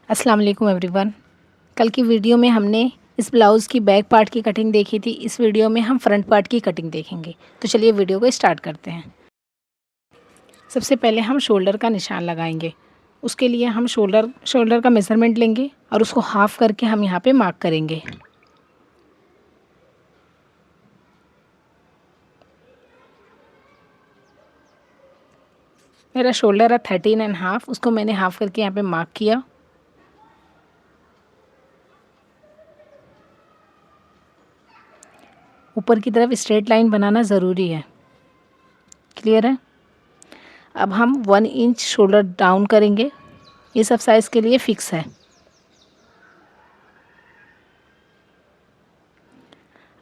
अस्सलाम वालेकुम एवरीवन। कल की वीडियो में हमने इस ब्लाउज़ की बैक पार्ट की कटिंग देखी थी। इस वीडियो में हम फ्रंट पार्ट की कटिंग देखेंगे। तो चलिए वीडियो को स्टार्ट करते हैं। सबसे पहले हम शोल्डर का निशान लगाएंगे। उसके लिए हम शोल्डर का मेज़रमेंट लेंगे और उसको हाफ़ करके हम यहाँ पे मार्क करेंगे। मेरा शोल्डर है 13.5, उसको मैंने हाफ़ करके यहाँ पे मार्क किया। ऊपर की तरफ स्ट्रेट लाइन बनाना ज़रूरी है। क्लियर है? अब हम 1 इंच शोल्डर डाउन करेंगे। ये सब साइज़ के लिए फ़िक्स है।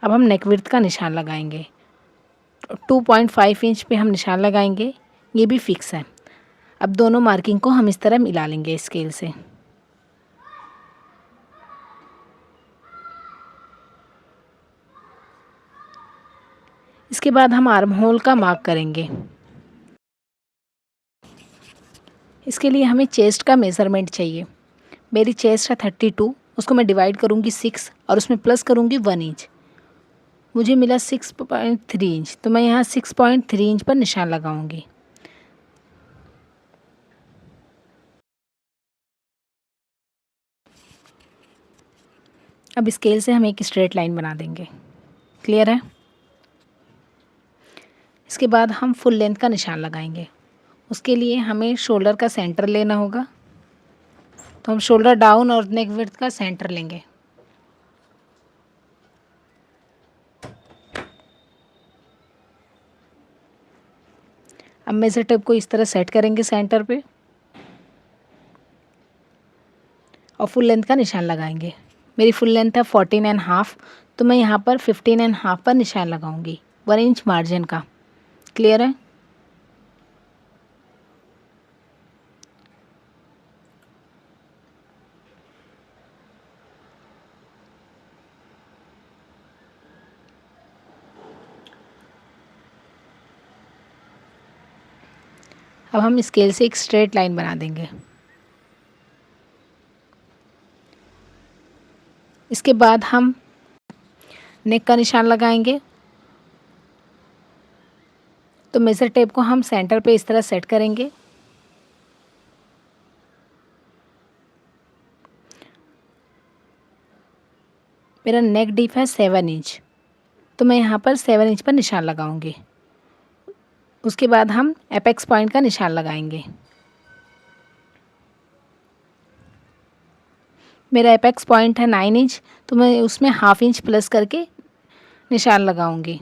अब हम नेक विड्थ का निशान लगाएंगे। 2.5 इंच पे हम निशान लगाएंगे। ये भी फ़िक्स है। अब दोनों मार्किंग को हम इस तरह मिला लेंगे स्केल से। इसके बाद हम आर्म होल का मार्क करेंगे। इसके लिए हमें चेस्ट का मेज़रमेंट चाहिए। मेरी चेस्ट है 32, उसको मैं डिवाइड करूँगी 6 और उसमें प्लस करूँगी 1 इंच। मुझे मिला 6.3 इंच, तो मैं यहाँ 6.3 इंच पर निशान लगाऊँगी। अब स्केल से हम एक स्ट्रेट लाइन बना देंगे। क्लियर है? इसके बाद हम फुल लेंथ का निशान लगाएंगे। उसके लिए हमें शोल्डर का सेंटर लेना होगा। तो हम शोल्डर डाउन और नेक विड्थ का सेंटर लेंगे। अब मेज़र टेप को इस तरह सेट करेंगे सेंटर पे और फुल लेंथ का निशान लगाएंगे। मेरी फुल लेंथ है 14.5, तो मैं यहाँ पर 15.5 पर निशान लगाऊंगी, 1 इंच मार्जिन का। क्लियर है? अब हम स्केल से एक स्ट्रेट लाइन बना देंगे। इसके बाद हम नेक का निशान लगाएंगे। तो मेज़र टेप को हम सेंटर पे इस तरह सेट करेंगे। मेरा नेक डीप है 7 इंच, तो मैं यहाँ पर 7 इंच पर निशान लगाऊंगी। उसके बाद हम एपेक्स पॉइंट का निशान लगाएंगे। मेरा एपेक्स पॉइंट है 9 इंच, तो मैं उसमें हाफ इंच प्लस करके निशान लगाऊंगी।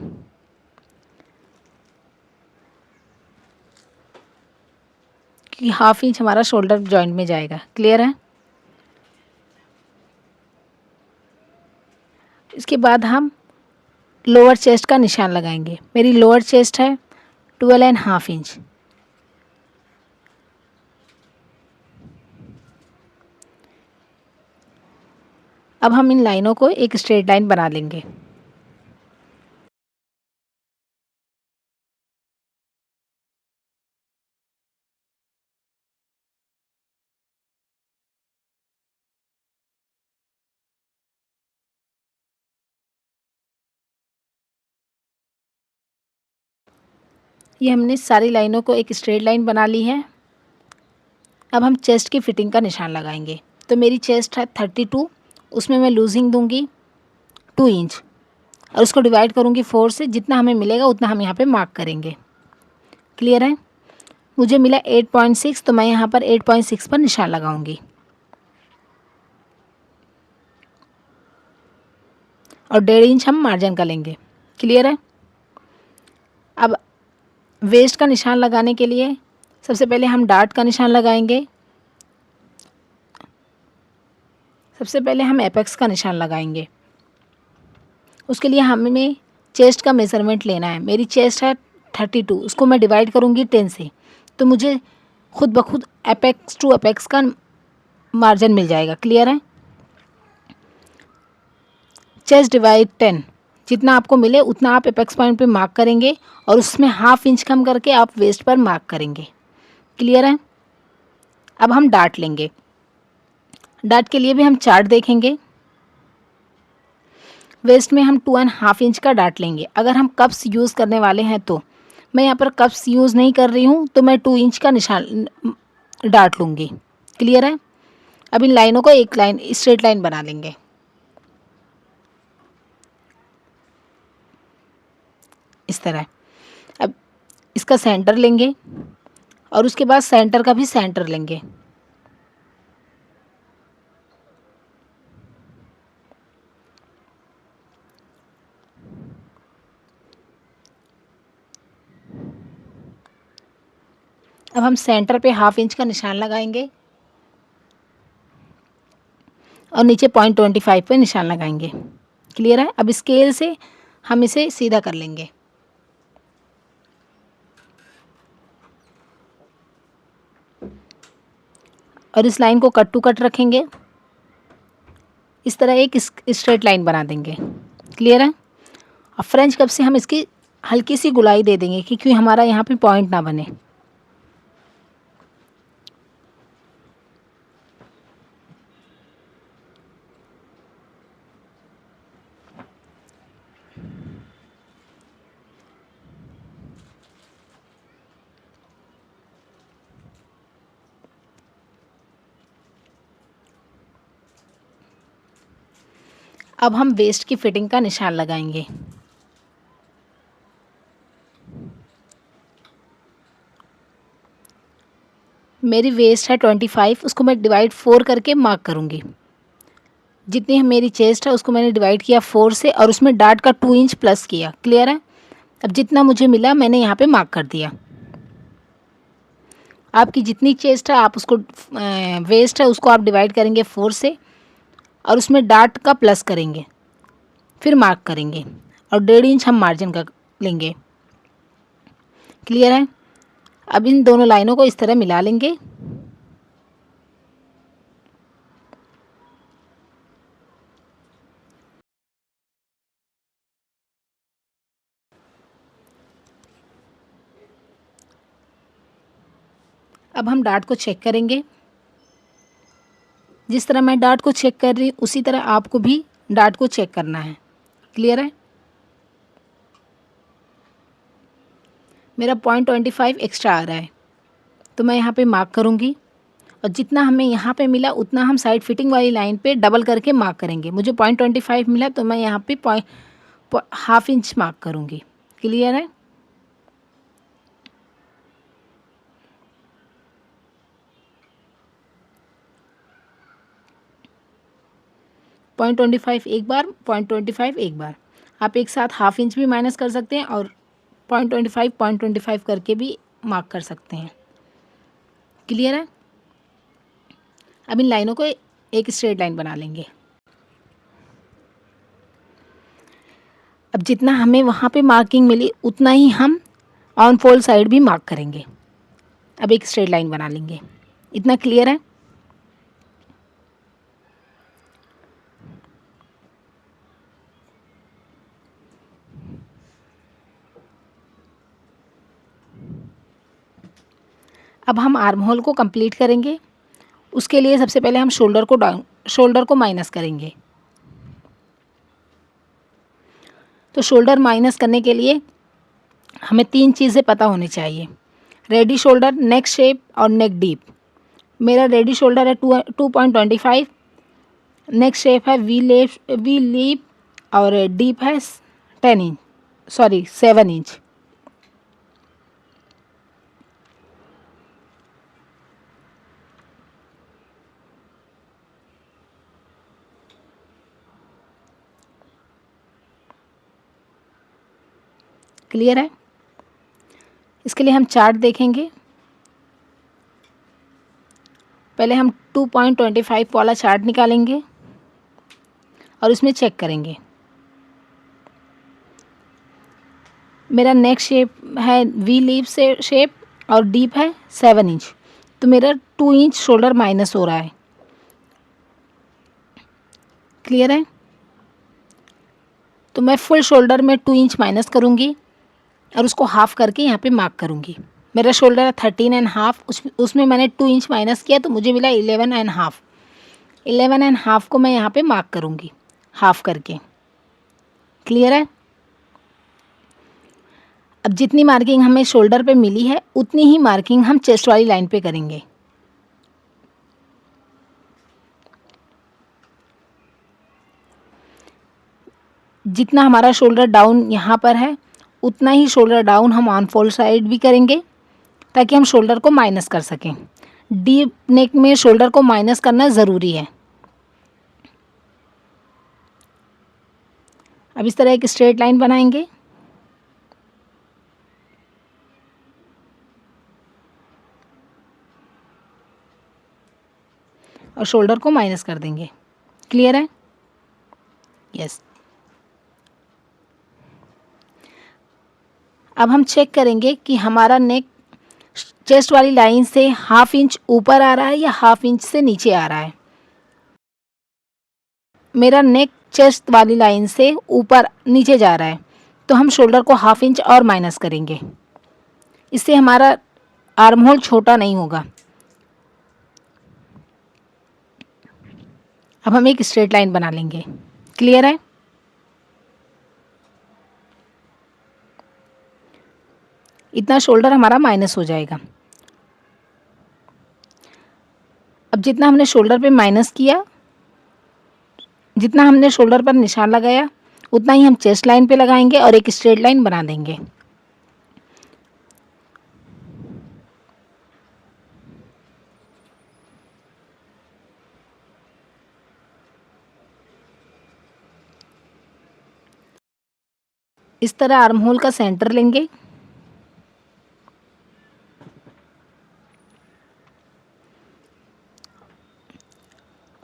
कि हाफ इंच हमारा शोल्डर जॉइंट में जाएगा। क्लियर है? इसके बाद हम लोअर चेस्ट का निशान लगाएंगे। मेरी लोअर चेस्ट है 12.5 इंच। अब हम इन लाइनों को एक स्ट्रेट लाइन बना लेंगे। ये हमने सारी लाइनों को एक स्ट्रेट लाइन बना ली है। अब हम चेस्ट की फिटिंग का निशान लगाएंगे। तो मेरी चेस्ट है 32, उसमें मैं लूजिंग दूंगी 2 इंच और उसको डिवाइड करूंगी 4 से। जितना हमें मिलेगा उतना हम यहाँ पे मार्क करेंगे। क्लियर है? मुझे मिला 8.6, तो मैं यहाँ पर 8.6 पर निशान लगाऊंगी और 1.5 इंच हम मार्जिन का लेंगे। क्लियर है? अब वेस्ट का निशान लगाने के लिए सबसे पहले हम डार्ट का निशान लगाएंगे। सबसे पहले हम एपेक्स का निशान लगाएंगे। उसके लिए हमें चेस्ट का मेज़रमेंट लेना है। मेरी चेस्ट है 32, उसको मैं डिवाइड करूँगी 10 से, तो मुझे खुद ब खुद एपेक्स टू एपेक्स का मार्जिन मिल जाएगा। क्लियर है? चेस्ट डिवाइड 10, जितना आपको मिले उतना आप एपेक्स पॉइंट पे मार्क करेंगे और उसमें हाफ इंच कम करके आप वेस्ट पर मार्क करेंगे। क्लियर है? अब हम डार्ट लेंगे। डार्ट के लिए भी हम चार्ट देखेंगे। वेस्ट में हम 2.5 इंच का डार्ट लेंगे। अगर हम कप्स यूज़ करने वाले हैं तो मैं यहाँ पर कप्स यूज़ नहीं कर रही हूँ, तो मैं 2 इंच का निशान डार्ट लूँगी। क्लियर है? अब इन लाइनों को एक लाइन स्ट्रेट लाइन बना लेंगे। इस तरह। अब इसका सेंटर लेंगे और उसके बाद सेंटर का भी सेंटर लेंगे। अब हम सेंटर पे 1/2 इंच का निशान लगाएंगे और नीचे 0.25 पे निशान लगाएंगे। क्लियर है? अब स्केल से हम इसे सीधा कर लेंगे। और इस लाइन को कट टू कट रखेंगे। इस तरह एक स्ट्रेट लाइन बना देंगे। क्लियर है? अब फ्रेंच कप से हम इसकी हल्की सी गुलाई दे देंगे क्योंकि हमारा यहाँ पे पॉइंट ना बने। अब हम वेस्ट की फिटिंग का निशान लगाएंगे। मेरी वेस्ट है 25, उसको मैं डिवाइड 4 करके मार्क करूँगी। जितनी मेरी चेस्ट है उसको मैंने डिवाइड किया 4 से और उसमें डार्ट का 2 इंच प्लस किया। क्लियर है? अब जितना मुझे मिला मैंने यहाँ पे मार्क कर दिया। आपकी जितनी चेस्ट है आप उसको वेस्ट है उसको आप डिवाइड करेंगे 4 से और उसमें डार्ट का प्लस करेंगे, फिर मार्क करेंगे और 1.5 इंच हम मार्जिन का लेंगे। क्लियर है? अब इन दोनों लाइनों को इस तरह मिला लेंगे। अब हम डार्ट को चेक करेंगे। जिस तरह मैं डार्ट को चेक कर रही उसी तरह आपको भी डार्ट को चेक करना है। क्लियर है? मेरा 0.25 एक्स्ट्रा आ रहा है तो मैं यहाँ पे मार्क करूँगी और जितना हमें यहाँ पे मिला उतना हम साइड फिटिंग वाली लाइन पे डबल करके मार्क करेंगे। मुझे 0.25 मिला तो मैं यहाँ पे 1/2 इंच मार्क करूँगी। क्लियर है? पॉइंट 25 एक बार, 0.25 एक बार। आप एक साथ 1/2 इंच भी माइनस कर सकते हैं और 0.25 करके भी मार्क कर सकते हैं। क्लियर है? अब इन लाइनों को एक स्ट्रेट लाइन बना लेंगे। अब जितना हमें वहाँ पे मार्किंग मिली उतना ही हम ऑन फोल्ड साइड भी मार्क करेंगे। अब एक स्ट्रेट लाइन बना लेंगे। इतना क्लियर है? अब हम आर्म होल को कंप्लीट करेंगे। उसके लिए सबसे पहले हम शोल्डर को माइनस करेंगे। तो शोल्डर माइनस करने के लिए हमें 3 चीज़ें पता होनी चाहिए। रेडी शोल्डर, नेक शेप और नेक डीप। मेरा रेडी शोल्डर है 2.25, नेक शेप है वी लीप और डीप है 7 इंच। क्लियर है? इसके लिए हम चार्ट देखेंगे। पहले हम 2.25 वाला चार्ट निकालेंगे और इसमें चेक करेंगे। मेरा नेक शेप है वी लीव से शेप और डीप है 7 इंच, तो मेरा 2 इंच शोल्डर माइनस हो रहा है। क्लियर है? तो मैं फुल शोल्डर में 2 इंच माइनस करूँगी और उसको हाफ करके यहाँ पे मार्क करूँगी। मेरा शोल्डर है 13.5, उसमें मैंने 2 इंच माइनस किया तो मुझे मिला 11.5। 11.5 को मैं यहाँ पे मार्क करूँगी, हाफ करके। क्लियर है? अब जितनी मार्किंग हमें शोल्डर पे मिली है उतनी ही मार्किंग हम चेस्ट वाली लाइन पे करेंगे। जितना हमारा शोल्डर डाउन यहाँ पर है उतना ही शोल्डर डाउन हम ऑन फोल्ड साइड भी करेंगे ताकि हम शोल्डर को माइनस कर सकें। डीप नेक में शोल्डर को माइनस करना ज़रूरी है। अब इस तरह एक स्ट्रेट लाइन बनाएंगे और शोल्डर को माइनस कर देंगे। क्लियर है? यस। अब हम चेक करेंगे कि हमारा नेक चेस्ट वाली लाइन से हाफ इंच ऊपर आ रहा है या हाफ इंच से नीचे आ रहा है। मेरा नेक चेस्ट वाली लाइन से ऊपर नीचे जा रहा है तो हम शोल्डर को हाफ इंच और माइनस करेंगे। इससे हमारा आर्म होल छोटा नहीं होगा। अब हम एक स्ट्रेट लाइन बना लेंगे। क्लियर है? इतना शोल्डर हमारा माइनस हो जाएगा। अब जितना हमने शोल्डर पे माइनस किया, जितना हमने शोल्डर पर निशान लगाया उतना ही हम चेस्ट लाइन पे लगाएंगे और एक स्ट्रेट लाइन बना देंगे। इस तरह आर्म होल का सेंटर लेंगे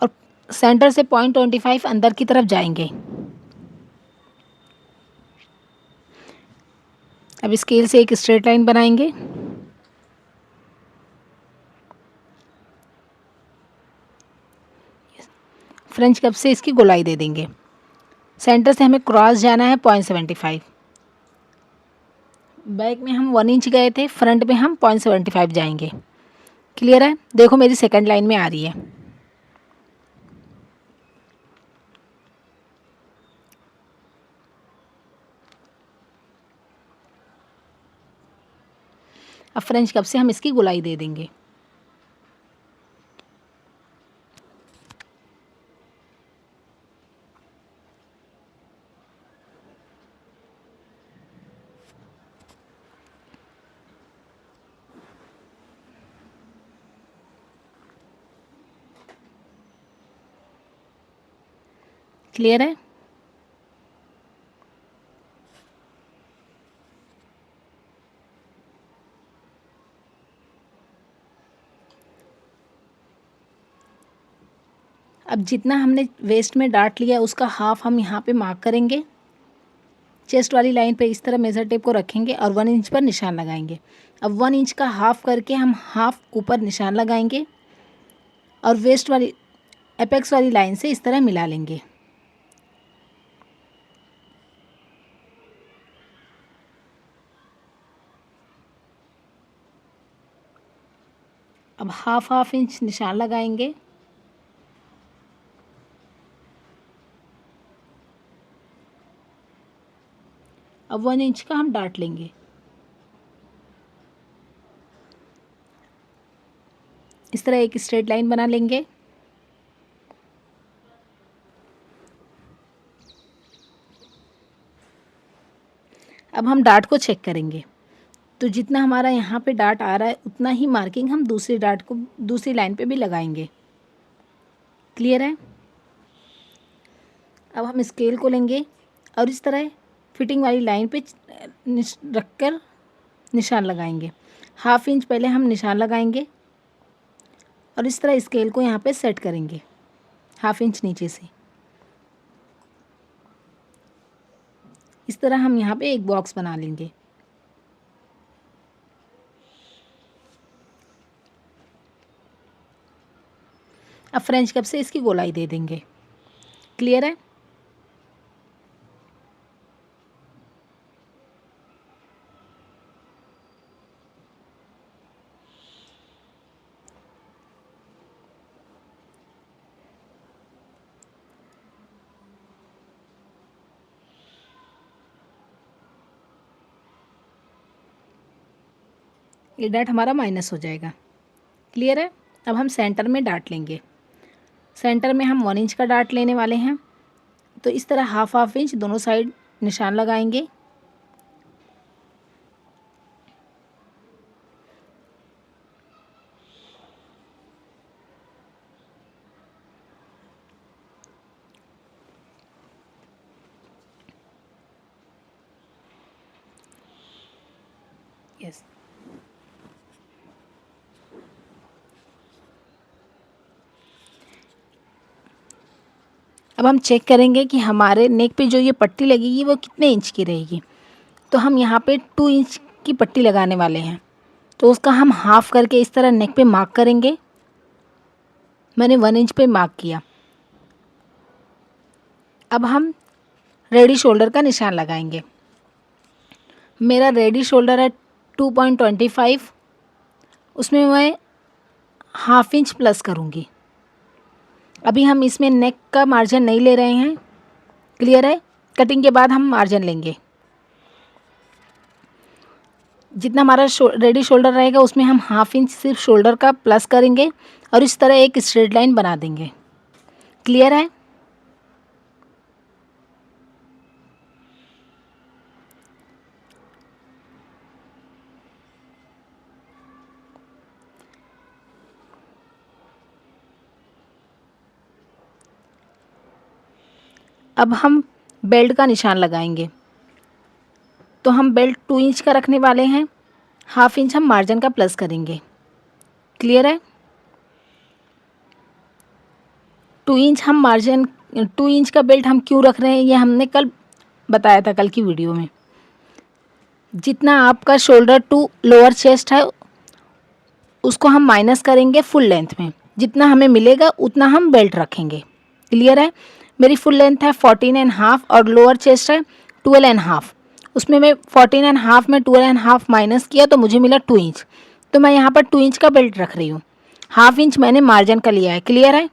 और सेंटर से 0.25 अंदर की तरफ जाएंगे। अब स्केल से एक स्ट्रेट लाइन बनाएंगे। फ्रेंच कप से इसकी गोलाई दे देंगे। सेंटर से हमें क्रॉस जाना है 0.75। बैक में हम 1 इंच गए थे, फ्रंट में हम 0.75 जाएंगे। क्लियर है? देखो मेरी सेकंड लाइन में आ रही है। अब फ्रेंच कप से हम इसकी गोलाई दे देंगे। क्लियर है? अब जितना हमने वेस्ट में डार्ट लिया उसका हाफ हम यहाँ पे मार्क करेंगे। चेस्ट वाली लाइन पे इस तरह मेज़र टेप को रखेंगे और 1 इंच पर निशान लगाएंगे। अब 1 इंच का हाफ करके हम हाफ ऊपर निशान लगाएंगे और वेस्ट वाली एपेक्स वाली लाइन से इस तरह मिला लेंगे। अब हाफ इंच निशान लगाएंगे। अब 1 इंच का हम डार्ट लेंगे। इस तरह एक स्ट्रेट लाइन बना लेंगे। अब हम डार्ट को चेक करेंगे तो जितना हमारा यहाँ पे डार्ट आ रहा है उतना ही मार्किंग हम दूसरी डार्ट को दूसरी लाइन पे भी लगाएंगे। क्लियर है? अब हम स्केल को लेंगे और इस तरह फिटिंग वाली लाइन पे रख कर निशान लगाएंगे। हाफ इंच पहले हम निशान लगाएंगे और इस तरह स्केल को यहाँ पे सेट करेंगे हाफ इंच नीचे से। इस तरह हम यहाँ पे एक बॉक्स बना लेंगे। अब फ्रेंच कप से इसकी गोलाई दे देंगे। क्लियर है? ये डार्ट हमारा माइनस हो जाएगा। क्लियर है। अब हम सेंटर में डार्ट लेंगे। सेंटर में हम 1 इंच का डार्ट लेने वाले हैं। तो इस तरह हाफ हाफ इंच दोनों साइड निशान लगाएंगे। यस। अब हम चेक करेंगे कि हमारे नेक पे जो ये पट्टी लगेगी वो कितने इंच की रहेगी। तो हम यहाँ पे 2 इंच की पट्टी लगाने वाले हैं। तो उसका हम हाफ करके इस तरह नेक पे मार्क करेंगे। मैंने 1 इंच पे मार्क किया। अब हम रेडी शोल्डर का निशान लगाएंगे। मेरा रेडी शोल्डर है 2.25, उसमें मैं हाफ इंच प्लस करूँगी। अभी हम इसमें नेक का मार्जिन नहीं ले रहे हैं। क्लियर है। कटिंग के बाद हम मार्जिन लेंगे। जितना हमारा रेडी शोल्डर रहेगा उसमें हम हाफ इंच सिर्फ शोल्डर का प्लस करेंगे और इस तरह एक स्ट्रेट लाइन बना देंगे। क्लियर है। अब हम बेल्ट का निशान लगाएंगे। तो हम बेल्ट 2 इंच का रखने वाले हैं। हाफ इंच हम मार्जिन का प्लस करेंगे। क्लियर है। 2 इंच हम मार्जिन 2 इंच का बेल्ट हम क्यों रख रहे हैं ये हमने कल बताया था, कल की वीडियो में। जितना आपका शोल्डर टू लोअर चेस्ट है उसको हम माइनस करेंगे फुल लेंथ में। जितना हमें मिलेगा उतना हम बेल्ट रखेंगे। क्लियर है। मेरी फुल लेंथ है 14.5 और लोअर चेस्ट है 12.5। उसमें मैं 14.5 में 12.5 माइनस किया तो मुझे मिला 2 इंच। तो मैं यहाँ पर 2 इंच का बेल्ट रख रही हूँ। हाफ इंच मैंने मार्जिन का लिया है। क्लियर है।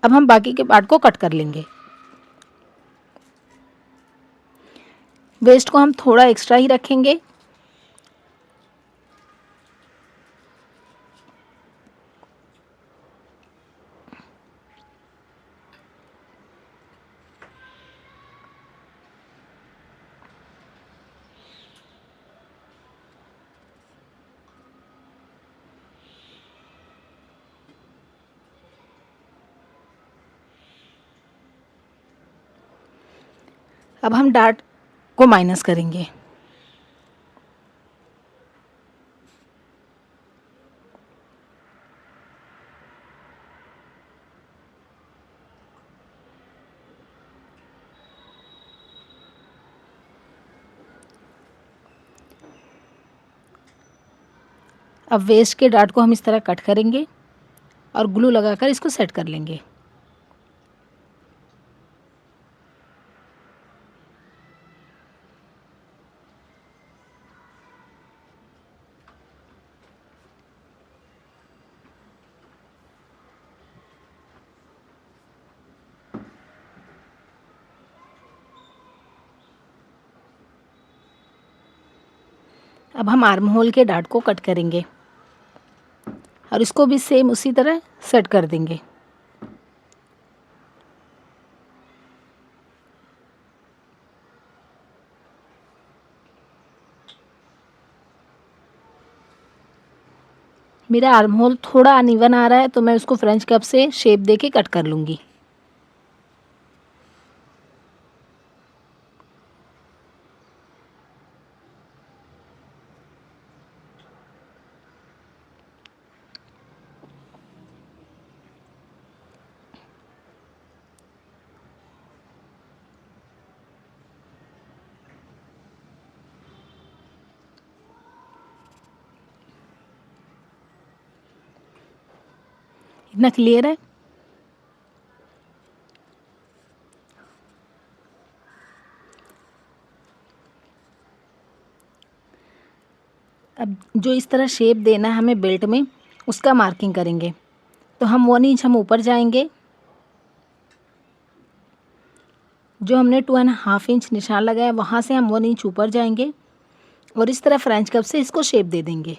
अब हम बाकी के पार्ट को कट कर लेंगे। वेस्ट को हम थोड़ा एक्स्ट्रा ही रखेंगे। अब हम डार्ट को माइनस करेंगे। अब वेस्ट के डार्ट को हम इस तरह कट करेंगे और ग्लू लगाकर इसको सेट कर लेंगे। अब हम आर्म होल के डार्ट को कट करेंगे और इसको भी सेम उसी तरह सेट कर देंगे। मेरा आर्म होल थोड़ा अनइवन आ रहा है तो मैं उसको फ्रेंच कप से शेप देके कट कर लूँगी। इतना क्लियर है। अब जो इस तरह शेप देना है हमें बेल्ट में उसका मार्किंग करेंगे। तो हम 1 इंच हम ऊपर जाएंगे जो हमने 2.5 इंच निशान लगाया वहाँ से हम 1 इंच ऊपर जाएंगे और इस तरह फ्रेंच कप से इसको शेप दे देंगे।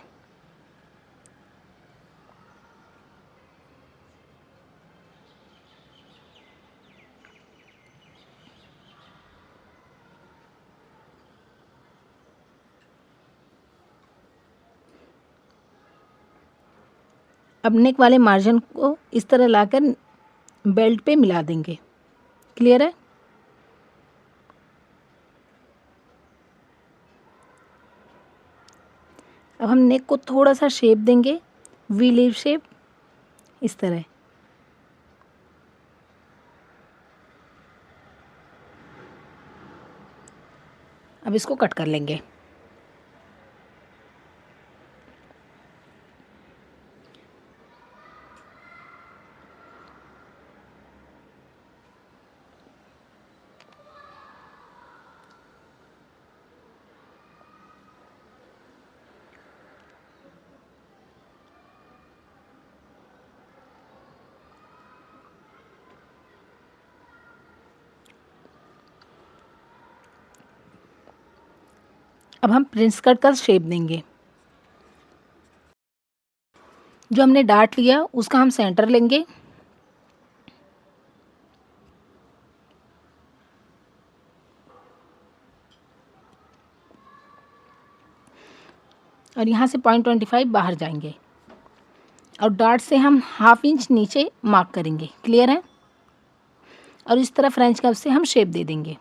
अब नेक वाले मार्जिन को इस तरह लाकर बेल्ट पे मिला देंगे। क्लियर है? अब हम नेक को थोड़ा सा शेप देंगे, वी लीव शेप, इस तरह। अब इसको कट कर लेंगे। अब हम प्रिंस कट का शेप देंगे। जो हमने डार्ट लिया उसका हम सेंटर लेंगे और यहाँ से 0.25 बाहर जाएंगे और डार्ट से हम 1/2 इंच नीचे मार्क करेंगे। क्लियर है? और इस तरह फ्रेंच कर्व से हम शेप दे देंगे।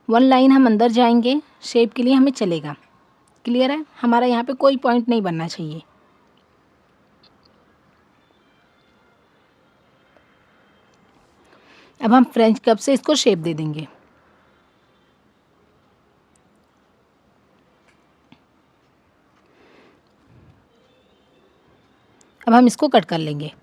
1 लाइन हम अंदर जाएंगे, शेप के लिए हमें चलेगा। क्लियर है? हमारा यहाँ पे कोई पॉइंट नहीं बनना चाहिए। अब हम फ्रेंच कर्व से इसको शेप दे देंगे। अब हम इसको कट कर लेंगे।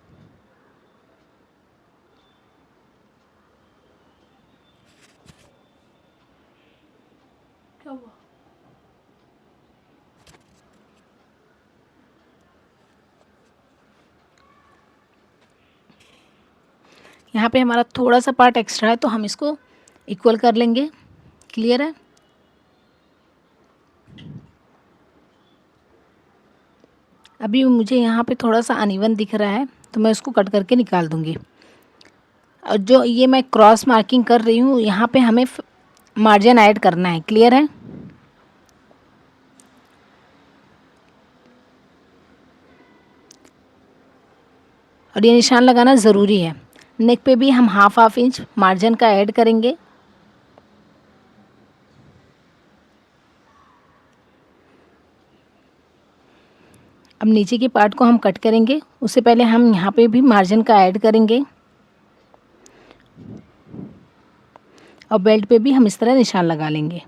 यहाँ पे हमारा थोड़ा सा पार्ट एक्स्ट्रा है तो हम इसको इक्वल कर लेंगे। क्लियर है? अभी मुझे यहाँ पे थोड़ा सा अनइवन दिख रहा है तो मैं उसको कट करके निकाल दूँगी। और जो ये मैं क्रॉस मार्किंग कर रही हूँ यहाँ पे हमें मार्जिन ऐड करना है। क्लियर है? और ये निशान लगाना ज़रूरी है। नेक पे भी हम 1/2 इंच मार्जिन का ऐड करेंगे। अब नीचे के पार्ट को हम कट करेंगे, उससे पहले हम यहाँ पे भी मार्जिन का ऐड करेंगे और बेल्ट पे भी हम इस तरह निशान लगा लेंगे।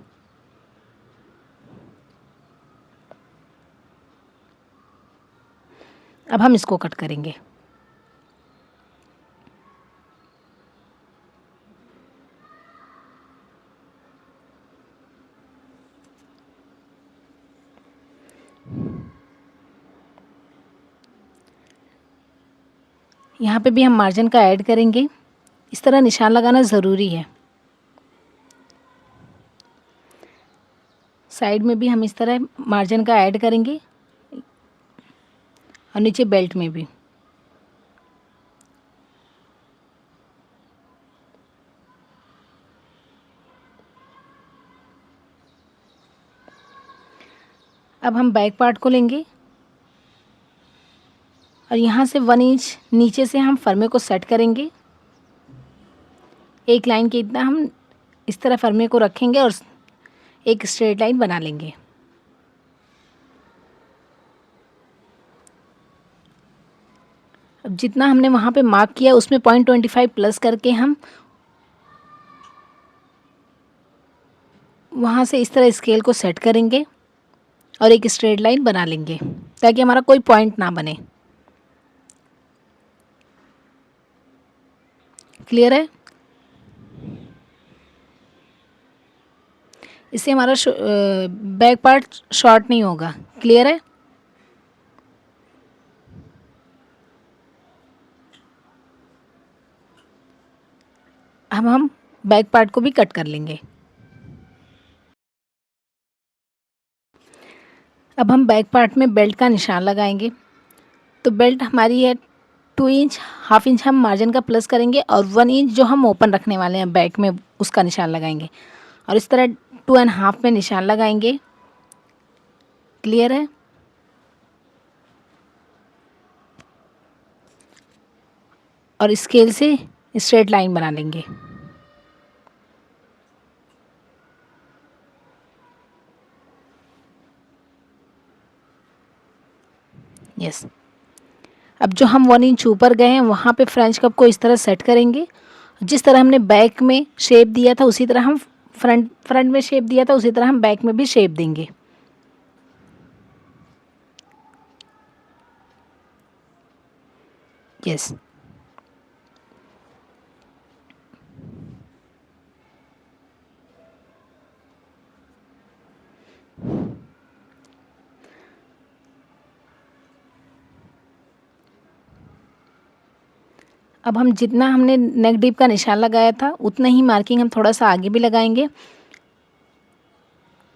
अब हम इसको कट करेंगे। यहाँ पे भी हम मार्जिन का ऐड करेंगे। इस तरह निशान लगाना ज़रूरी है। साइड में भी हम इस तरह मार्जिन का ऐड करेंगे और नीचे बेल्ट में भी। अब हम बैक पार्ट को लेंगे और यहाँ से 1 इंच नीचे से हम फरमे को सेट करेंगे। एक लाइन के इतना हम इस तरह फरमे को रखेंगे और एक स्ट्रेट लाइन बना लेंगे। अब जितना हमने वहाँ पे मार्क किया उसमें 0.25 प्लस करके हम वहाँ से इस तरह स्केल को सेट करेंगे और एक स्ट्रेट लाइन बना लेंगे ताकि हमारा कोई पॉइंट ना बने। क्लियर है? इससे हमारा बैक पार्ट शॉर्ट नहीं होगा। क्लियर है? अब हम बैक पार्ट को भी कट कर लेंगे। अब हम बैक पार्ट में बेल्ट का निशान लगाएंगे। तो बेल्ट हमारी है 2 इंच, हाफ इंच हम मार्जिन का प्लस करेंगे और 1 इंच जो हम ओपन रखने वाले हैं बैक में उसका निशान लगाएंगे और इस तरह 2.5 में निशान लगाएंगे। क्लियर है? और स्केल से स्ट्रेट लाइन बना लेंगे। यस। अब जो हम 1 इंच ऊपर गए हैं वहाँ पे फ्रेंच कप को इस तरह सेट करेंगे। जिस तरह हमने बैक में शेप दिया था उसी तरह हम फ्रंट में शेप दिया था उसी तरह हम बैक में भी शेप देंगे। यस। अब हम जितना हमने नेक डीप का निशान लगाया था उतना ही मार्किंग हम थोड़ा सा आगे भी लगाएंगे।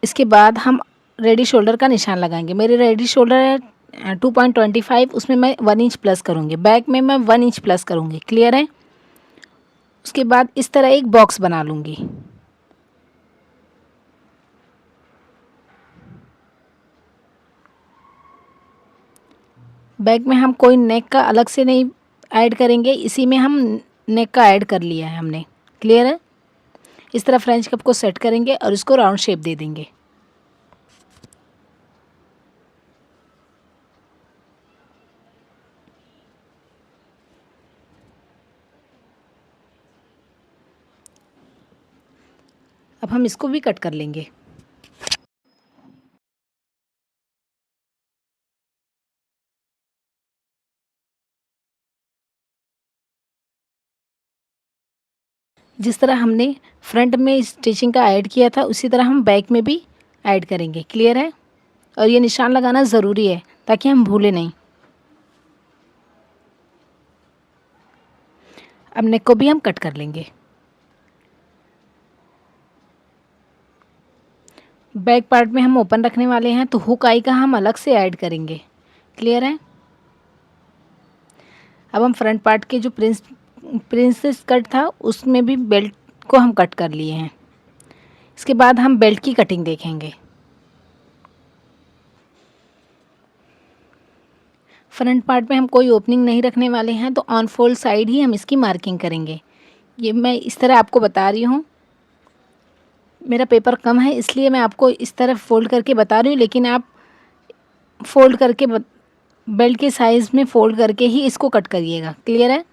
इसके बाद हम रेडी शोल्डर का निशान लगाएंगे। मेरे रेडी शोल्डर है 2.25, उसमें मैं 1 इंच प्लस करूँगी। बैक में मैं 1 इंच प्लस करूँगी। क्लियर है? उसके बाद इस तरह एक बॉक्स बना लूँगी। बैक में हम कोई नेक का अलग से नहीं ऐड करेंगे, इसी में हम नेक का ऐड कर लिया है हमने। क्लियर है? इस तरह फ्रेंच कप को सेट करेंगे और इसको राउंड शेप दे देंगे। अब हम इसको भी कट कर लेंगे। जिस तरह हमने फ्रंट में स्टिचिंग का ऐड किया था उसी तरह हम बैक में भी ऐड करेंगे। क्लियर है? और ये निशान लगाना ज़रूरी है ताकि हम भूलें नहीं। अब नेक को भी हम कट कर लेंगे। बैक पार्ट में हम ओपन रखने वाले हैं तो हुक आई का हम अलग से ऐड करेंगे। क्लियर है? अब हम फ्रंट पार्ट के जो प्रिंसेस कट था उसमें भी बेल्ट को हम कट कर लिए हैं। इसके बाद हम बेल्ट की कटिंग देखेंगे। फ्रंट पार्ट में हम कोई ओपनिंग नहीं रखने वाले हैं तो ऑन फोल्ड साइड ही हम इसकी मार्किंग करेंगे। ये मैं इस तरह आपको बता रही हूँ। मेरा पेपर कम है इसलिए मैं आपको इस तरह फ़ोल्ड करके बता रही हूँ, लेकिन आप फ़ोल्ड करके बेल्ट के साइज़ में फ़ोल्ड करके ही इसको कट करिएगा। क्लियर है?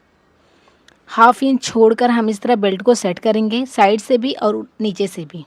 हाफ इंच छोड़कर हम इस तरह बेल्ट को सेट करेंगे, साइड से भी और नीचे से भी।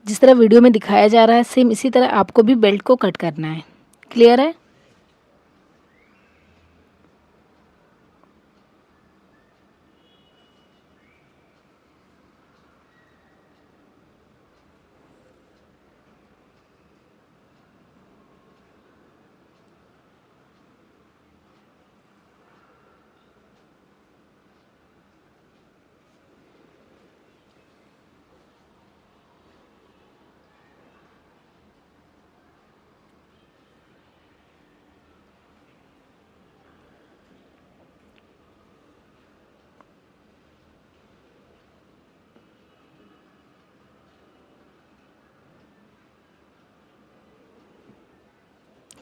जिस तरह वीडियो में दिखाया जा रहा है सेम इसी तरह आपको भी बेल्ट को कट करना है। क्लियर है?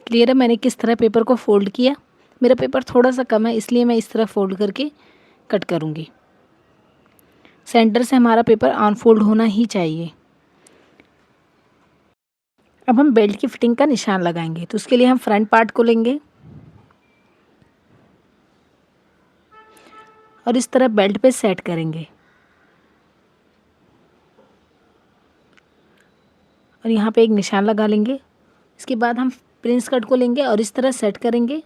क्लियर है मैंने किस तरह पेपर को फ़ोल्ड किया? मेरा पेपर थोड़ा सा कम है इसलिए मैं इस तरह फ़ोल्ड करके कट करूँगी। सेंटर से हमारा पेपर अनफोल्ड होना ही चाहिए। अब हम बेल्ट की फिटिंग का निशान लगाएंगे तो उसके लिए हम फ्रंट पार्ट को लेंगे। और इस तरह बेल्ट पे सेट करेंगे। और यहाँ पे एक निशान लगा लेंगे। इसके बाद हम प्रिंस कट को लेंगे और इस तरह सेट करेंगे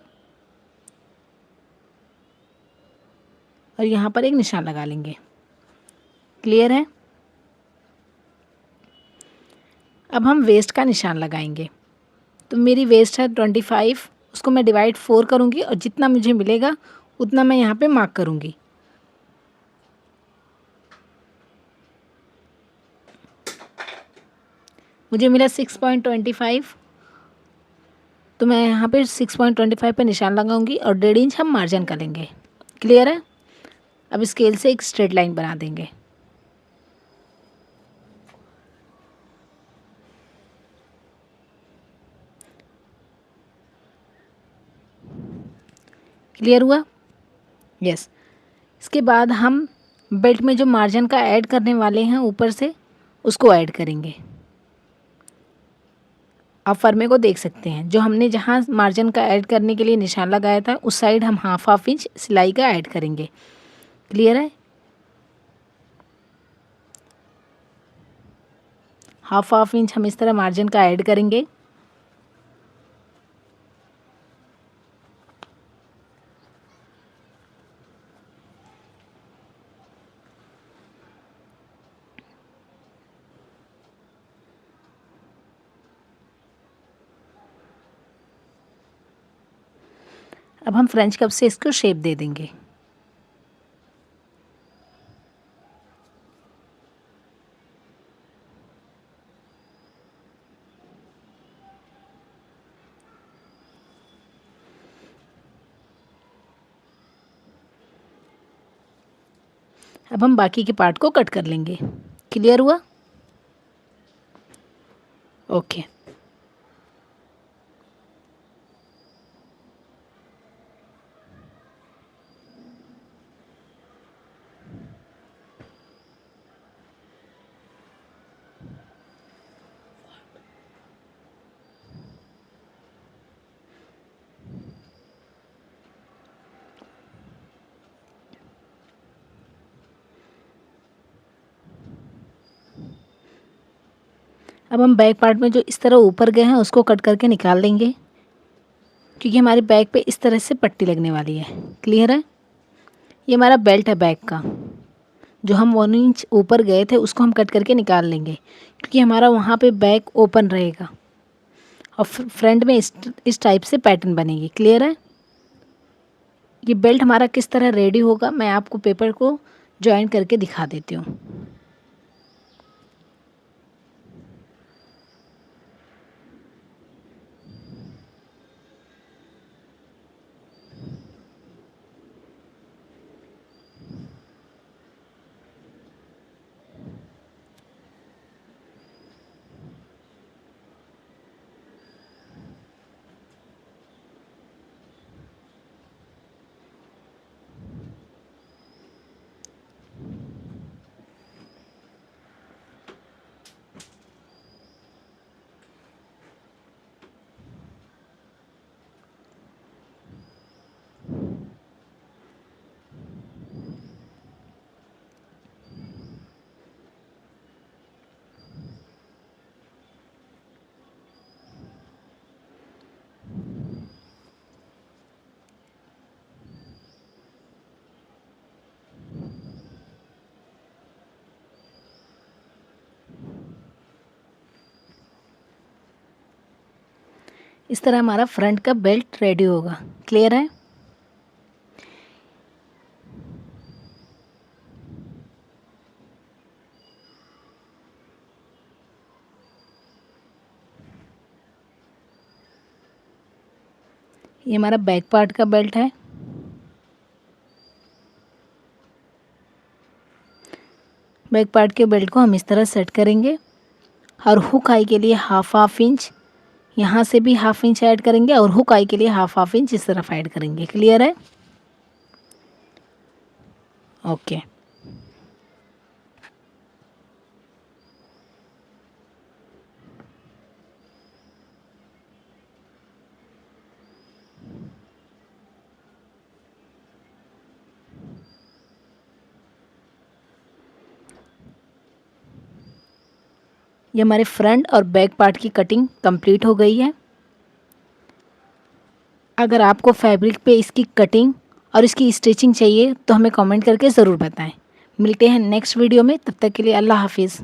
और यहाँ पर एक निशान लगा लेंगे। क्लियर है? अब हम वेस्ट का निशान लगाएंगे। तो मेरी वेस्ट है 25, उसको मैं डिवाइड 4 करूँगी और जितना मुझे मिलेगा उतना मैं यहाँ पे मार्क करूँगी। मुझे मिला 6.25, तो मैं यहाँ पे 6.25 पे निशान लगाऊंगी और 1.5 इंच हम मार्जिन कर लेंगे। क्लियर है? अब स्केल से एक स्ट्रेट लाइन बना देंगे। क्लियर हुआ? यस। इसके बाद हम बेल्ट में जो मार्जिन का ऐड करने वाले हैं ऊपर से, उसको ऐड करेंगे। आप फरमे को देख सकते हैं, जो हमने जहाँ मार्जिन का ऐड करने के लिए निशान लगाया था उस साइड हम हाफ इंच सिलाई का ऐड करेंगे। क्लियर है? हाफ इंच हम इस तरह मार्जिन का ऐड करेंगे। अब हम फ्रेंच कप से इसको शेप दे देंगे। अब हम बाकी के पार्ट को कट कर लेंगे। क्लियर हुआ? ओके। अब हम बैक पार्ट में जो इस तरह ऊपर गए हैं उसको कट करके निकाल देंगे, क्योंकि हमारे बैक पे इस तरह से पट्टी लगने वाली है। क्लियर है? ये हमारा बेल्ट है बैक का, जो हम 1 इंच ऊपर गए थे उसको हम कट करके निकाल लेंगे, क्योंकि हमारा वहाँ पे बैक ओपन रहेगा और फ्रंट में इस टाइप से पैटर्न बनेगी। क्लियर है? ये बेल्ट हमारा किस तरह रेडी होगा मैं आपको पेपर को जॉइन करके दिखा देती हूँ। इस तरह हमारा फ्रंट का बेल्ट रेडी होगा। क्लियर है? ये हमारा बैक पार्ट का बेल्ट है। बैक पार्ट के बेल्ट को हम इस तरह सेट करेंगे और हुक आई के लिए हाफ इंच यहाँ से भी हाफ इंच ऐड करेंगे और हुक आई के लिए हाफ इंच इस तरफ ऐड करेंगे। क्लियर है? ओके। ये हमारे फ्रंट और बैक पार्ट की कटिंग कंप्लीट हो गई है। अगर आपको फैब्रिक पे इसकी कटिंग और इसकी स्टिचिंग चाहिए तो हमें कमेंट करके ज़रूर बताएं। मिलते हैं नेक्स्ट वीडियो में, तब तक के लिए अल्लाह हाफिज़।